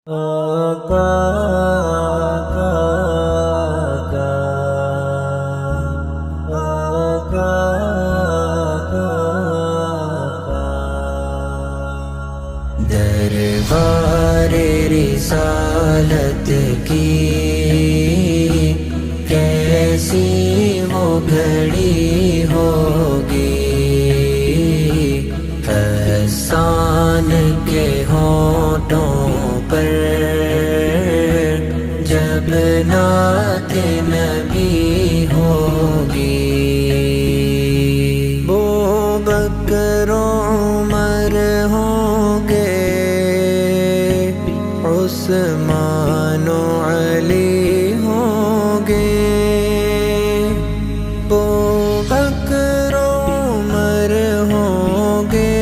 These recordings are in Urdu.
آقا کا آقا کا دربار رسالت کی کیسی وہ گھڑی ہوگی، احسان کے ہونٹوں پر جب نعت نبی ہوگی، بکر عمر ہوں گے، عثمان و علی ہوں گے، بکر عمر ہوں گے،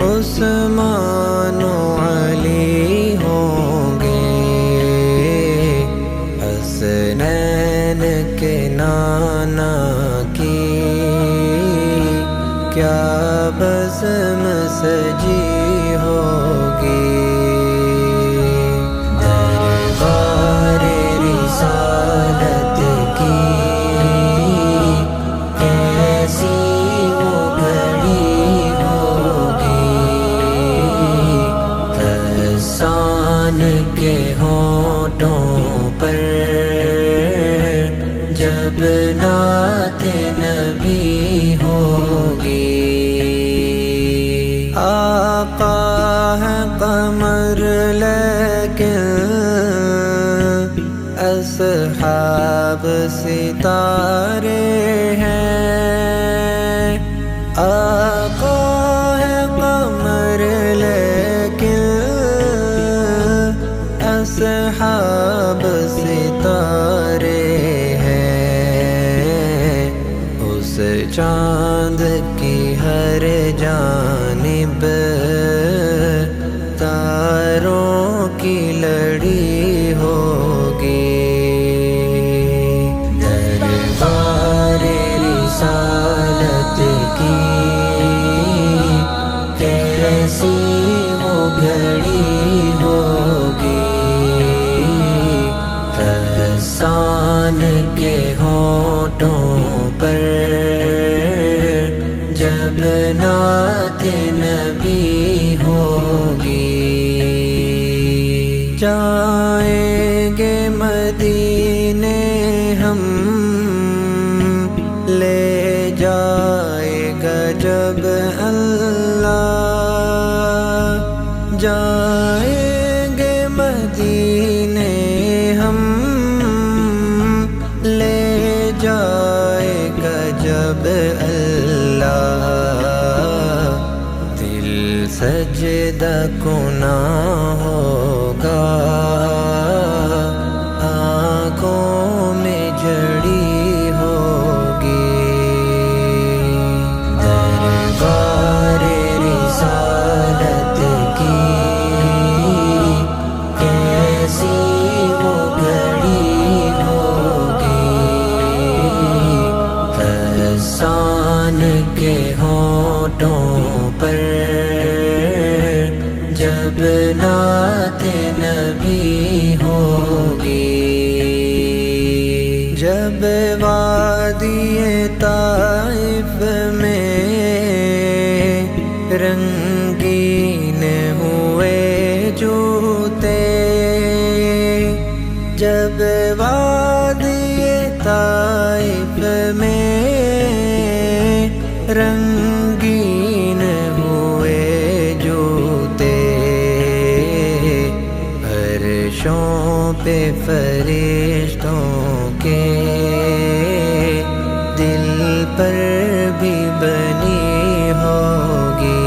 عثمان و علی ہوں گے، حسنین کے نانا کی کیا بزم سجی ہوگی، دربار رسالت کی کیسی وہ گھڑی ہوگی، احسان کے ہونٹوں پر جب نعت نبی ہوگی، آقا ہے قمر لیکن اصحاب ستارے ہیں، آقا ہے قمر لیکن اصحاب ستارے ہیں، اس چاند کی ہر جانب تاروں کی لڑی ہوگی، دربار رسالت کی کیسی وہ گھڑی ہوگی، احسان کے ہونٹوں پر جب نعت نبی ہوگی، جائیں گے مدینے ہم، لے جائے گا جب اللہ، جائیں گے مدینے ہم، لے جائے گا جب اللہ، دل سجدہ کنا ہوگا، آنکھوں میں جڑی ہوگی، دربار رسالت کی کیسی وہ گھڑی ہوگی، احسان کے ہونٹوں پر جب نعت نبی ہوگی، جب وادی طائف میں رنگین ہوئے جوتے، جب وادی طائف میں رنگین ہوئے جوتے، عرشوں پہ فرشتوں کے دل پر بھی بنی ہوگی،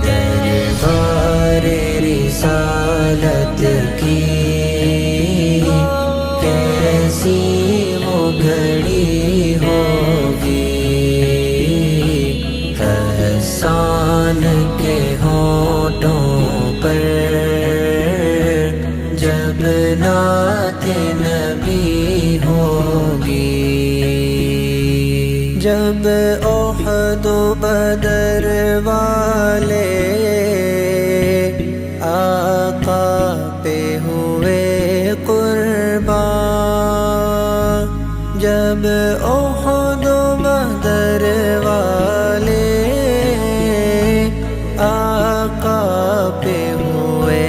دربار رسالت کی کیسی وہ گھڑی ہوگی، احسان کے ہونٹوں پر جب نعت نبی ہو آقا پہ ہوئے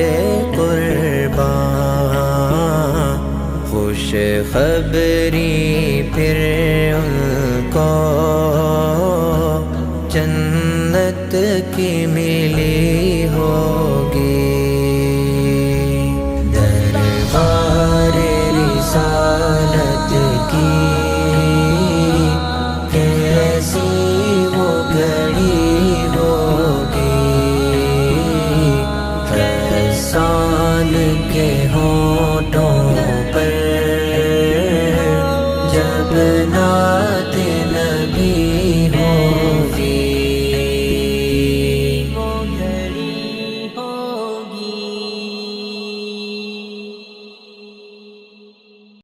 قربان، خوش خبری پھر ان کو جنت کی